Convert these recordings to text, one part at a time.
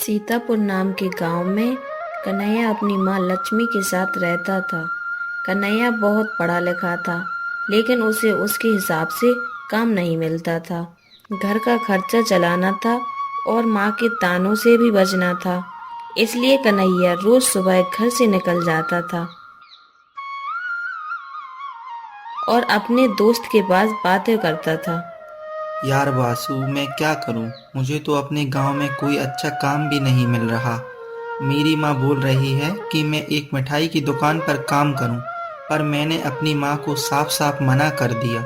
सीतापुर नाम के गांव में कन्हैया अपनी माँ लक्ष्मी के साथ रहता था। कन्हैया बहुत पढ़ा लिखा था, लेकिन उसे उसके हिसाब से काम नहीं मिलता था। घर का खर्चा चलाना था और माँ के तानों से भी बचना था। इसलिए कन्हैया रोज सुबह घर से निकल जाता था और अपने दोस्त के पास बातें करता था। यार वासु, मैं क्या करूं? मुझे तो अपने गांव में कोई अच्छा काम भी नहीं मिल रहा। मेरी माँ बोल रही है कि मैं एक मिठाई की दुकान पर काम करूं, पर मैंने अपनी माँ को साफ साफ मना कर दिया।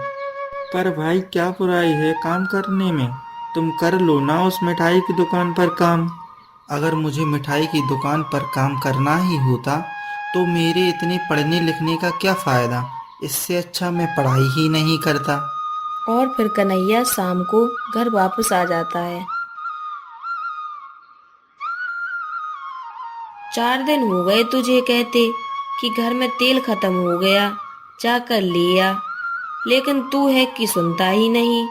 पर भाई, क्या बुराई है काम करने में? तुम कर लो ना उस मिठाई की दुकान पर काम। अगर मुझे मिठाई की दुकान पर काम करना ही होता तो मेरे इतने पढ़ने लिखने का क्या फ़ायदा। इससे अच्छा मैं पढ़ाई ही नहीं करता। और फिर कन्हैया शाम को घर वापस आ जाता है। 4 दिन हो गए तुझे कहते कि घर में तेल खत्म हो गया, जाकर ले आ। लेकिन तू है कि सुनता ही नहीं।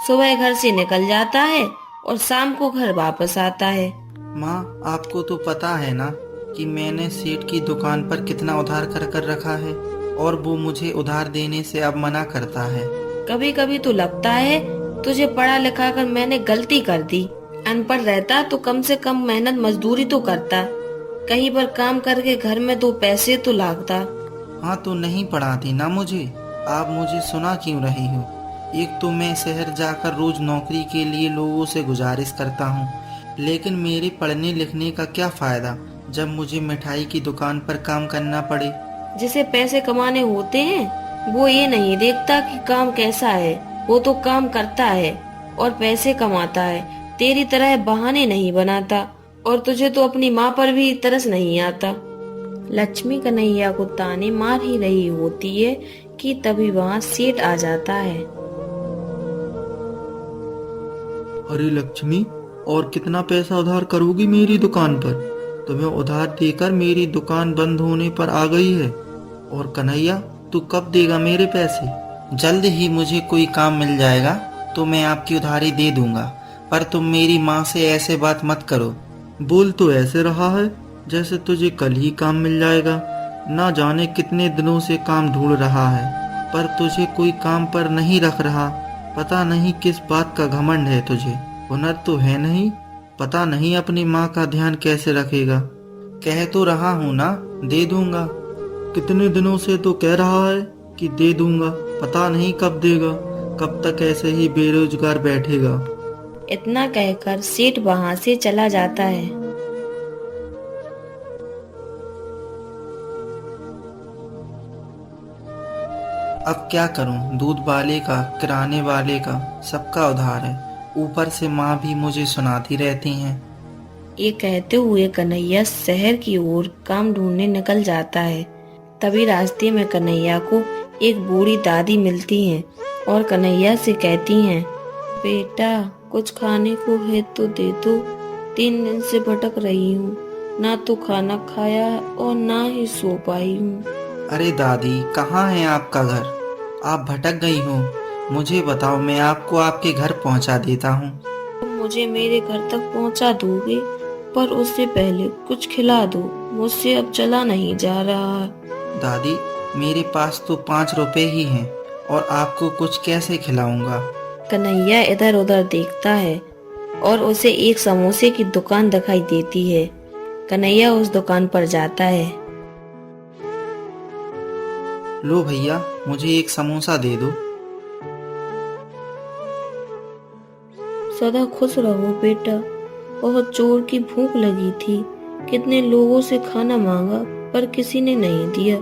सुबह घर से निकल जाता है और शाम को घर वापस आता है। माँ, आपको तो पता है ना कि मैंने सेठ की दुकान पर कितना उधार कर कर रखा है, और वो मुझे उधार देने से अब मना करता है। कभी कभी तो लगता है तुझे पढ़ा लिखा कर मैंने गलती कर दी। अनपढ़ रहता तो कम से कम मेहनत मजदूरी तो करता, कहीं पर काम करके घर में 2 पैसे तो लाता। हाँ, तो नहीं पढ़ाती ना मुझे। आप मुझे सुना क्यों रही हो? एक तो मैं शहर जाकर रोज नौकरी के लिए लोगों से गुजारिश करता हूँ, लेकिन मेरे पढ़ने लिखने का क्या फ़ायदा जब मुझे मिठाई की दुकान पर काम करना पड़े। जिसे पैसे कमाने होते हैं वो ये नहीं देखता कि काम कैसा है। वो तो काम करता है और पैसे कमाता है, तेरी तरह बहाने नहीं बनाता। और तुझे तो अपनी माँ पर भी तरस नहीं आता। लक्ष्मी कन्हैया को ताने मार ही रही होती है कि तभी वहाँ सेठ आ जाता है। अरे लक्ष्मी, और कितना पैसा उधार करोगी मेरी दुकान पर? तुम्हें उधार देकर मेरी दुकान बंद होने पर आ गई है। और कन्हैया, तू कब देगा मेरे पैसे? जल्द ही मुझे कोई काम मिल जाएगा तो मैं आपकी उधारी दे दूंगा, पर तुम मेरी माँ से ऐसे बात मत करो। बोल तो ऐसे रहा है जैसे तुझे कल ही काम मिल जाएगा। ना जाने कितने दिनों से काम ढूंढ रहा है, पर तुझे कोई काम पर नहीं रख रहा। पता नहीं किस बात का घमंड है तुझे। हुनर तो है नहीं, पता नहीं अपनी माँ का ध्यान कैसे रखेगा। कह तो रहा हूँ ना, दे दूंगा। कितने दिनों से तो कह रहा है कि दे दूंगा, पता नहीं कब देगा। कब तक ऐसे ही बेरोजगार बैठेगा। इतना कहकर सेठ वहाँ से चला जाता है। अब क्या करूं? दूध वाले का, किराने वाले का, सबका उधार है। ऊपर से माँ भी मुझे सुनाती रहती हैं। ये कहते हुए कन्हैया शहर की ओर काम ढूंढने निकल जाता है। तभी रास्ते में कन्हैया को एक बूढ़ी दादी मिलती हैं और कन्हैया से कहती हैं, बेटा कुछ खाने को है तो दे दो। 3 दिन से भटक रही हूँ, ना तो खाना खाया और ना ही सो पाई हूँ। अरे दादी, कहाँ है आपका घर? आप भटक गई हो? मुझे बताओ, मैं आपको आपके घर पहुंचा देता हूँ। तुम मुझे मेरे घर तक पहुँचा दोगे, पर उससे पहले कुछ खिला दो, मुझसे अब चला नहीं जा रहा है। दादी, मेरे पास तो 5 रुपए ही हैं, और आपको कुछ कैसे खिलाऊंगा? कन्हैया इधर उधर देखता है और उसे एक समोसे की दुकान दिखाई देती है। कन्हैया उस दुकान पर जाता है। लो भैया, मुझे एक समोसा दे दो। सदा खुश रहो बेटा, बहुत जोर की भूख लगी थी। कितने लोगों से खाना मांगा पर किसी ने नहीं दिया।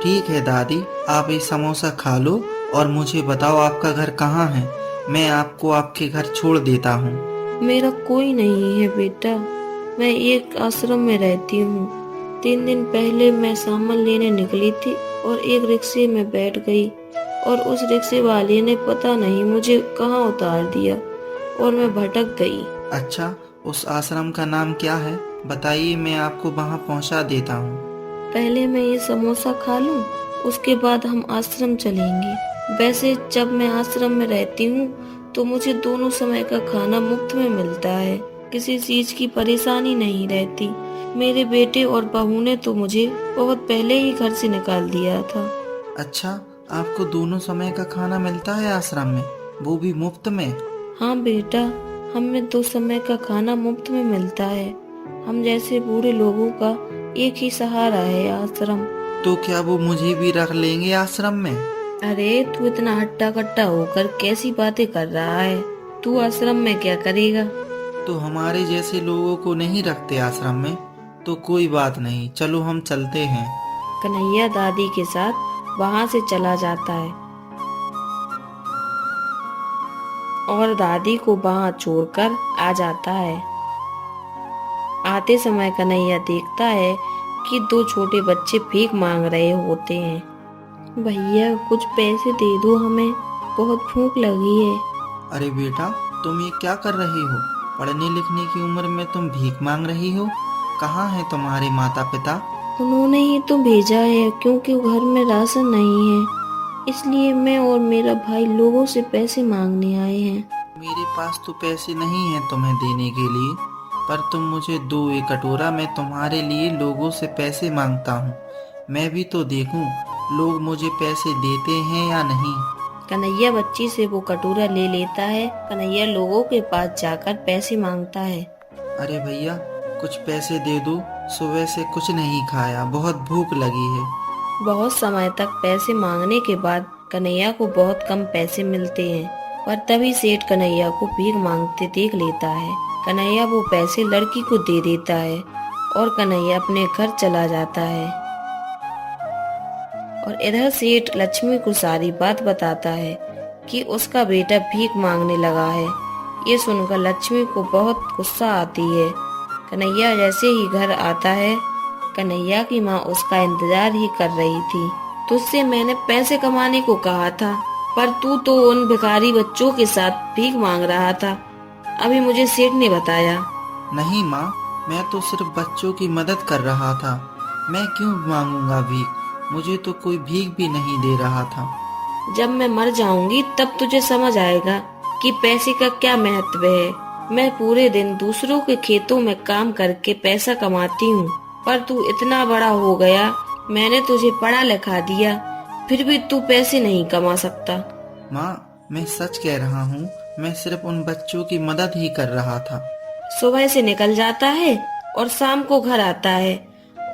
ठीक है दादी, आप ये समोसा खा लो और मुझे बताओ आपका घर कहाँ है। मैं आपको आपके घर छोड़ देता हूँ। मेरा कोई नहीं है बेटा, मैं एक आश्रम में रहती हूँ। 3 दिन पहले मैं सामान लेने निकली थी और एक रिक्शे में बैठ गई, और उस रिक्शे वाले ने पता नहीं मुझे कहाँ उतार दिया और मैं भटक गई। अच्छा, उस आश्रम का नाम क्या है? बताइए, मैं आपको वहाँ पहुँचा देता हूँ। पहले मैं ये समोसा खा लूं, उसके बाद हम आश्रम चलेंगे। वैसे जब मैं आश्रम में रहती हूँ तो मुझे दोनों समय का खाना मुफ्त में मिलता है। किसी चीज की परेशानी नहीं रहती। मेरे बेटे और बहू ने तो मुझे बहुत पहले ही घर से निकाल दिया था। अच्छा, आपको दोनों समय का खाना मिलता है आश्रम में, वो भी मुफ्त में? हाँ बेटा, हमें 2 समय का खाना मुफ्त में मिलता है। हम जैसे बूढ़े लोगों का एक ही सहारा है आश्रम। तो क्या वो मुझे भी रख लेंगे आश्रम में? अरे तू इतना हट्टा कट्टा होकर कैसी बातें कर रहा है? तू आश्रम में क्या करेगा? तो हमारे जैसे लोगों को नहीं रखते आश्रम में? तो कोई बात नहीं, चलो हम चलते हैं। कन्हैया दादी के साथ वहाँ से चला जाता है और दादी को वहाँ छोड़कर आ जाता है। आते समय कन्हैया देखता है कि 2 छोटे बच्चे भीख मांग रहे होते हैं। भैया कुछ पैसे दे दो, हमें बहुत भूख लगी है। अरे बेटा, तुम ये क्या कर रही हो? पढ़ने लिखने की उम्र में तुम भीख मांग रही हो? कहाँ है तुम्हारे माता पिता? उन्होंने ही तो भेजा है, क्योंकि घर में राशन नहीं है, इसलिए मैं और मेरा भाई लोगों से पैसे मांगने आए हैं। मेरे पास तो पैसे नहीं हैं तुम्हें देने के लिए, पर तुम मुझे दो एक कटोरा, मैं तुम्हारे लिए लोगों से पैसे मांगता हूँ। मैं भी तो देखूं लोग मुझे पैसे देते हैं या नहीं। कन्हैया बच्ची से वो कटोरा ले लेता है। कन्हैया लोगों के पास जाकर पैसे मांगता है। अरे भैया, कुछ पैसे दे दो, सुबह से कुछ नहीं खाया, बहुत भूख लगी है। बहुत समय तक पैसे मांगने के बाद कन्हैया को बहुत कम पैसे मिलते हैं, पर तभी सेठ कन्हैया को भीख मांगते देख लेता है। कन्हैया वो पैसे लड़की को दे देता है और कन्हैया अपने घर चला जाता है। और इधर सेठ लक्ष्मी को सारी बात बताता है कि उसका बेटा भीख मांगने लगा है। ये सुनकर लक्ष्मी को बहुत गुस्सा आती है। कन्हैया जैसे ही घर आता है, कन्हैया की माँ उसका इंतजार ही कर रही थी। तुझसे मैंने पैसे कमाने को कहा था, पर तू तो उन भिखारी बच्चों के साथ भीख मांग रहा था, अभी मुझे सेठ ने बताया। नहीं माँ, मैं तो सिर्फ बच्चों की मदद कर रहा था, मैं क्यों मांगूंगा भीख? मुझे तो कोई भीख भी नहीं दे रहा था। जब मैं मर जाऊंगी तब तुझे समझ आएगा कि पैसे का क्या महत्व है। मैं पूरे दिन दूसरों के खेतों में काम करके पैसा कमाती हूँ, पर तू इतना बड़ा हो गया, मैंने तुझे पढ़ा लिखा दिया, फिर भी तू पैसे नहीं कमा सकता। माँ, मैं सच कह रहा हूँ, मैं सिर्फ उन बच्चों की मदद ही कर रहा था। सुबह से निकल जाता है और शाम को घर आता है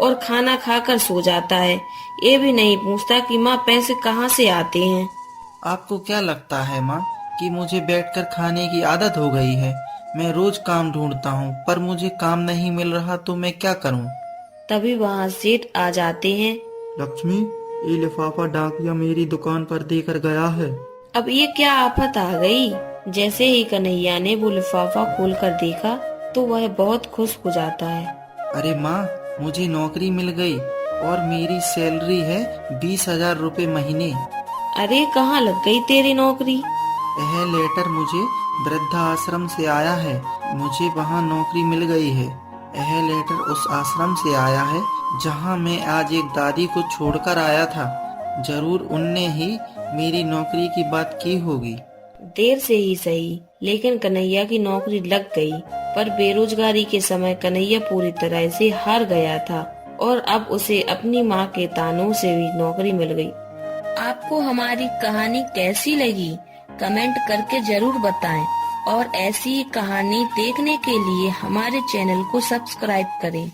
और खाना खाकर सो जाता है। ये भी नहीं पूछता कि माँ पैसे कहाँ से आते हैं। आपको क्या लगता है माँ कि मुझे बैठकर खाने की आदत हो गई है? मैं रोज काम ढूंढता हूँ, पर मुझे काम नहीं मिल रहा, तो मैं क्या करूँ? तभी वहाँ सेठ आ जाते हैं। लक्ष्मी, ये लिफाफा डाकिया मेरी दुकान पर देकर गया है। अब ये क्या आफत आ गई? जैसे ही कन्हैया ने वो लिफाफा खोलकर देखा तो वह बहुत खुश हो जाता है। अरे माँ, मुझे नौकरी मिल गई और मेरी सैलरी है 20,000 रुपए महीने। अरे कहाँ लग गई तेरी नौकरी? यह लेटर मुझे वृद्धा आश्रम से आया है, मुझे वहाँ नौकरी मिल गई है। यह लेटर उस आश्रम से आया है जहाँ मैं आज एक दादी को छोड़कर आया था। जरूर उनने ही मेरी नौकरी की बात की होगी। देर से ही सही, लेकिन कन्हैया की नौकरी लग गई। पर बेरोजगारी के समय कन्हैया पूरी तरह से हार गया था और अब उसे अपनी माँ के तानों से भी नौकरी मिल गई। आपको हमारी कहानी कैसी लगी कमेंट करके जरूर बताएं और ऐसी कहानी देखने के लिए हमारे चैनल को सब्सक्राइब करें।